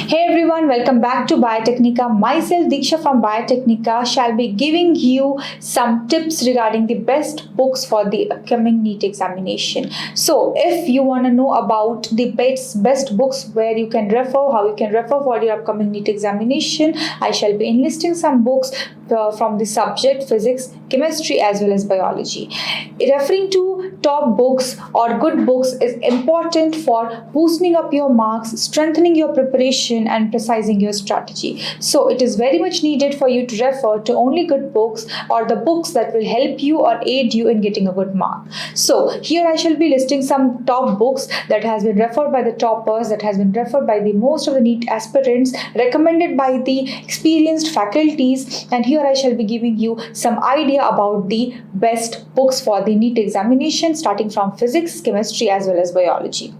Hey everyone, welcome back to Biotechnica. Myself Diksha from Biotechnica shall be giving you some tips regarding the best books for the upcoming NEET examination. So if you want to know about the best books where you can refer, how you can refer for your upcoming NEET examination, I shall be enlisting some books from the subject physics, chemistry as well as biology. Referring to top books or good books is important for boosting up your marks, strengthening your preparation and precising your strategy. So it is very much needed for you to refer to only good books or the books that will help you or aid you in getting a good mark. So here I shall be listing some top books that has been referred by the toppers, that has been referred by the most of the NEET aspirants, recommended by the experienced faculties, and here I shall be giving you some idea about the best books for the NEET examination starting from physics, chemistry as well as biology.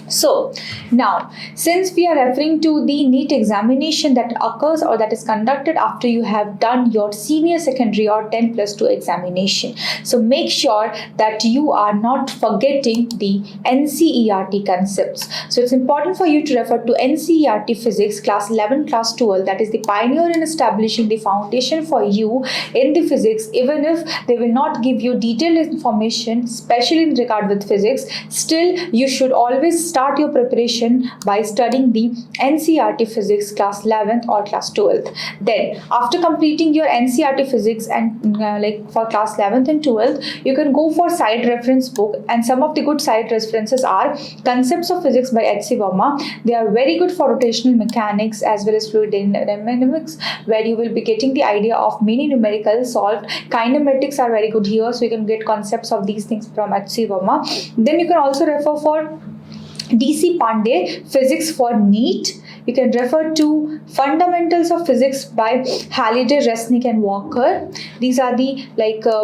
So now, since we are referring to the NEET examination that occurs or that is conducted after you have done your senior secondary or 10+2 examination, so make sure that you are not forgetting the NCERT concepts. So it's important for you to refer to NCERT physics class 11, class 12, that is the pioneer in establishing the foundation for you in the physics. Even if they will not give you detailed information, especially in regard with physics, still you should always start your preparation by studying the NCERT physics class 11th or class 12th. Then after completing your NCERT physics and for class 11th and 12th, you can go for side reference book, and some of the good side references are Concepts of Physics by H.C. Verma. They are very good for rotational mechanics as well as fluid dynamics, where you will be getting the idea of many numericals solved. Kinematics are very good here, so you can get concepts of these things from H.C. Verma. Then you can also refer for D.C. Pandey, Physics for NEET. You can refer to Fundamentals of Physics by Halliday, Resnick and Walker. These are the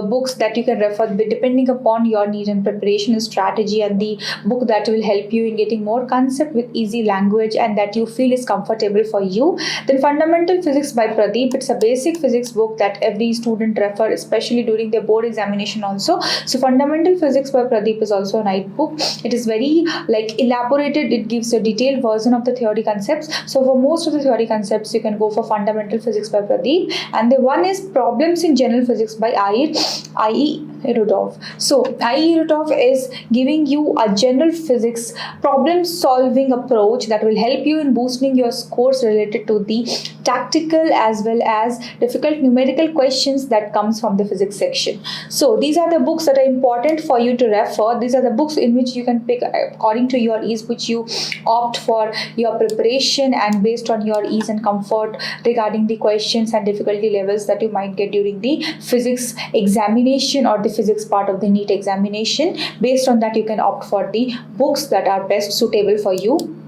books that you can refer depending upon your need and preparation strategy, and the book that will help you in getting more concept with easy language and that you feel is comfortable for you. Then Fundamental Physics by Pradeep. It's a basic physics book that every student refer, especially during their board examination also. So Fundamental Physics by Pradeep is also a nice book. It is very elaborated. It gives a detailed version of the theory concepts. So for most of the theory concepts, you can go for Fundamental Physics by Pradeep. And the one is Problems in General Physics by I.E. Rudolph. So I.E. Rudolph is giving you a general physics problem solving approach that will help you in boosting your scores related to the tactical as well as difficult numerical questions that comes from the physics section. So these are the books that are important for you to refer. These are the books in which you can pick according to your ease, which you opt for your preparation and based on your ease and comfort regarding the questions and difficulty levels that you might get during the physics examination or the physics part of the NEET examination. Based on that, you can opt for the books that are best suitable for you.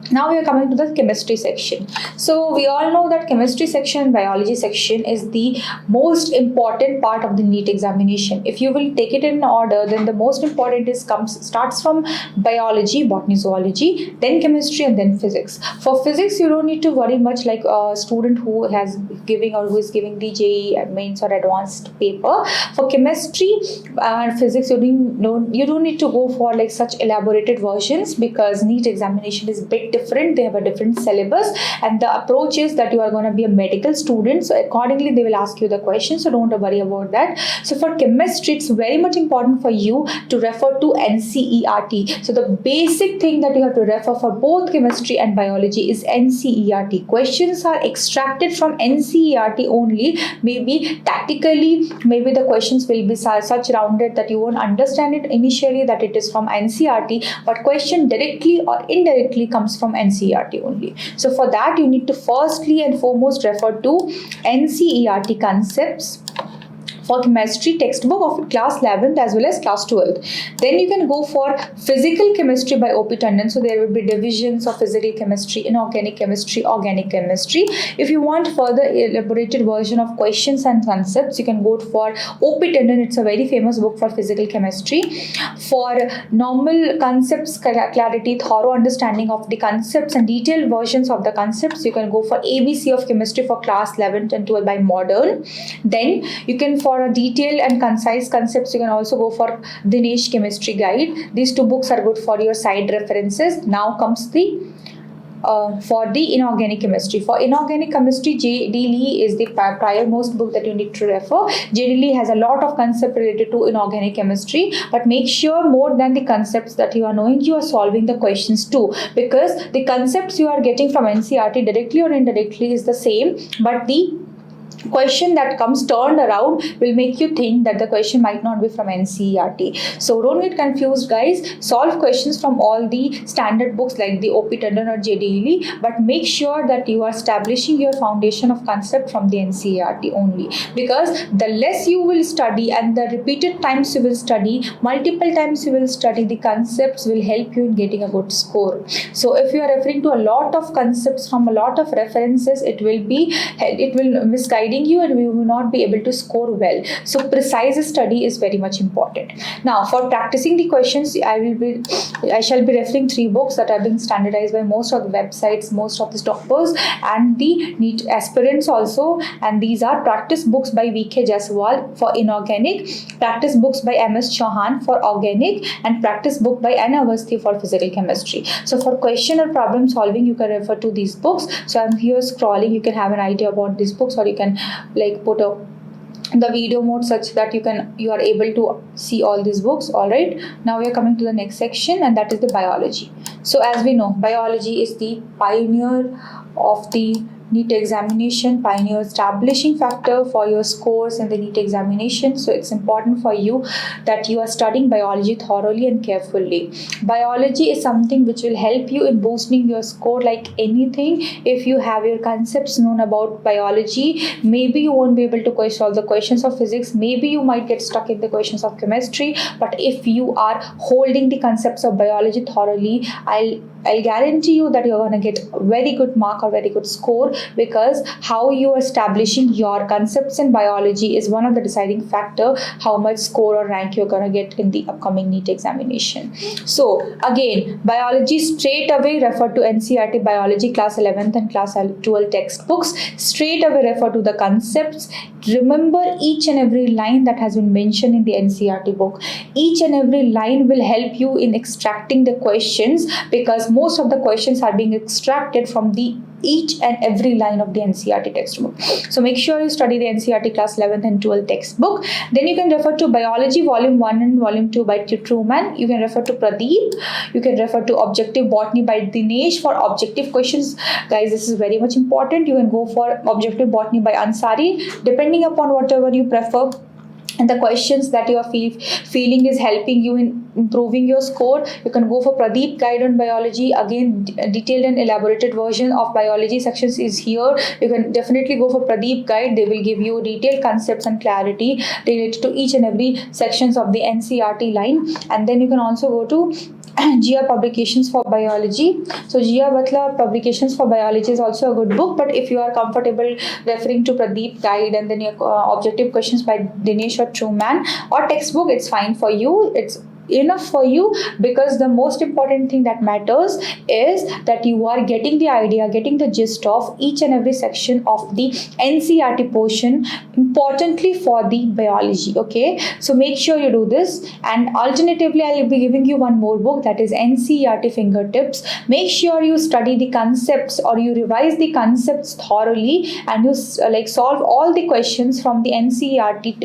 Now we are coming to the chemistry section. So we all know that chemistry section and biology section is the most important part of the NEET examination. If you will take it in order, then the most important starts from biology, botany, zoology, then chemistry and then physics. For physics, you don't need to worry much like a student who is giving the JEE mains or advanced paper. For chemistry and physics, you don't need to go for such elaborated versions because NEET examination is big different. They have a different syllabus, and the approach is that you are going to be a medical student, so accordingly they will ask you the questions, so don't worry about that. So for chemistry, it's very much important for you to refer to NCERT. So the basic thing that you have to refer for both chemistry and biology is NCERT. Questions are extracted from NCERT only. Maybe tactically, maybe the questions will be such rounded that you won't understand it initially that it is from NCERT, but question directly or indirectly comes from NCERT only. So for that, you need to firstly and foremost refer to NCERT concepts for chemistry textbook of class 11th as well as class 12th. Then you can go for physical chemistry by O.P. Tandon. So there will be divisions of physical chemistry, inorganic chemistry, organic chemistry. If you want further elaborated version of questions and concepts, you can go for O.P. Tandon. It's a very famous book for physical chemistry. For normal concepts, clarity, thorough understanding of the concepts and detailed versions of the concepts, you can go for ABC of chemistry for class 11th and 12th by Modern. Then you can for a detailed and concise concepts, you can also go for Dinesh Chemistry Guide. These two books are good for your side references. Now comes the for the inorganic chemistry. For inorganic chemistry, J.D. Lee is the priormost book that you need to refer. J.D. Lee has a lot of concepts related to inorganic chemistry, but make sure more than the concepts that you are knowing, you are solving the questions too, because the concepts you are getting from NCERT directly or indirectly is the same, but the question that comes turned around will make you think that the question might not be from NCERT. So don't get confused, guys. Solve questions from all the standard books like the OP Tandon or JD Lee, but make sure that you are establishing your foundation of concept from the NCERT only, because the less you will study and the repeated times you will study, multiple times you will study, the concepts will help you in getting a good score. So if you are referring to a lot of concepts from a lot of references, it will misguiding you and we will not be able to score well. So precise study is very much important. Now for practicing the questions, I shall be referring 3 books that are being standardized by most of the websites, most of the toppers and the NEET aspirants also, and these are practice books by VK Jaiswal for inorganic, practice books by MS Chauhan for organic, and practice book by N. Awasthi for physical chemistry. So for question or problem solving, you can refer to these books. So I'm here scrolling, you can have an idea about these books, or you can like put the video mode such that you are able to see all these books. All right, now we are coming to the next section, and that is the biology. So as we know, biology is the pioneer of the NEET examination, pioneer establishing factor for your scores in the NEET examination. So it's important for you that you are studying biology thoroughly and carefully. Biology is something which will help you in boosting your score like anything. If you have your concepts known about biology, maybe you won't be able to solve the questions of physics, maybe you might get stuck in the questions of chemistry, but if you are holding the concepts of biology thoroughly, I'll guarantee you that you're going to get a very good mark or very good score, because how you are establishing your concepts in biology is one of the deciding factor how much score or rank you're going to get in the upcoming NEET examination. So again, biology, straight away refer to NCERT biology class 11th and class 12 textbooks. Straight away refer to the concepts. Remember each and every line that has been mentioned in the NCERT book. Each and every line will help you in extracting the questions, because most of the questions are being extracted from the each and every line of the NCERT textbook. So make sure you study the NCERT class 11th and 12th textbook. Then you can refer to biology volume 1 and volume 2 by Truman. You can refer to Pradeep. You can refer to objective botany by Dinesh for objective questions. Guys, this is very much important. You can go for objective botany by Ansari, depending upon whatever you prefer. And the questions that you are feeling is helping you in improving your score, you can go for Pradeep Guide on Biology. Again, detailed and elaborated version of biology sections is here. You can definitely go for Pradeep Guide. They will give you detailed concepts and clarity related to each and every sections of the NCERT line. And then you can also go to GR Publications for Biology. So GR Vatla Publications for Biology is also a good book, but if you are comfortable referring to Pradeep Guide and then your objective questions by Dinesh or Truman or textbook, it's fine for you. It's enough for you, because the most important thing that matters is that you are getting the idea, getting the gist of each and every section of the NCERT portion, importantly for the biology. Okay, so make sure you do this. And alternatively, I will be giving you one more book, that is NCERT Fingertips. Make sure you study the concepts or you revise the concepts thoroughly, and you solve all the questions from the NCERT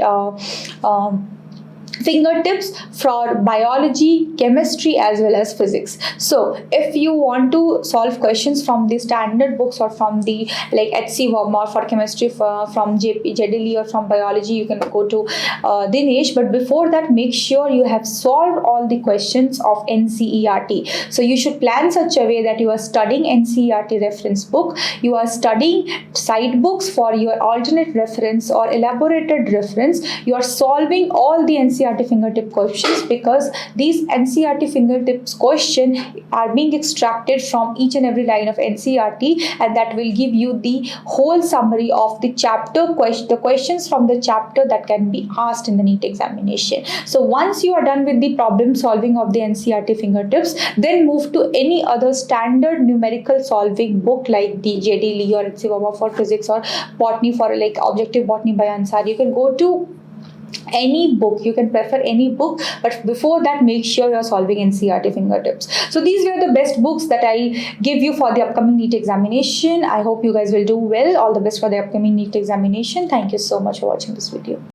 fingertips for biology, chemistry as well as physics. So if you want to solve questions from the standard books or from the HC Wormar for chemistry, from JDL or from biology, you can go to Dinesh. But before that, make sure you have solved all the questions of NCERT. So you should plan such a way that you are studying NCERT reference book, you are studying side books for your alternate reference or elaborated reference, you are solving all the NCERT fingertip questions, because these NCERT fingertips question are being extracted from each and every line of NCERT, and that will give you the whole summary of the chapter the questions from the chapter that can be asked in the NEET examination. So once you are done with the problem solving of the NCERT fingertips, then move to any other standard numerical solving book like the JD Lee or HC Wormar for physics, or botany for objective botany by Ansari. You can go to any book. You can prefer any book, but before that, make sure you're solving NCERT fingertips. So these were the best books that I give you for the upcoming NEET examination. I hope you guys will do well. All the best for the upcoming NEET examination. Thank you so much for watching this video.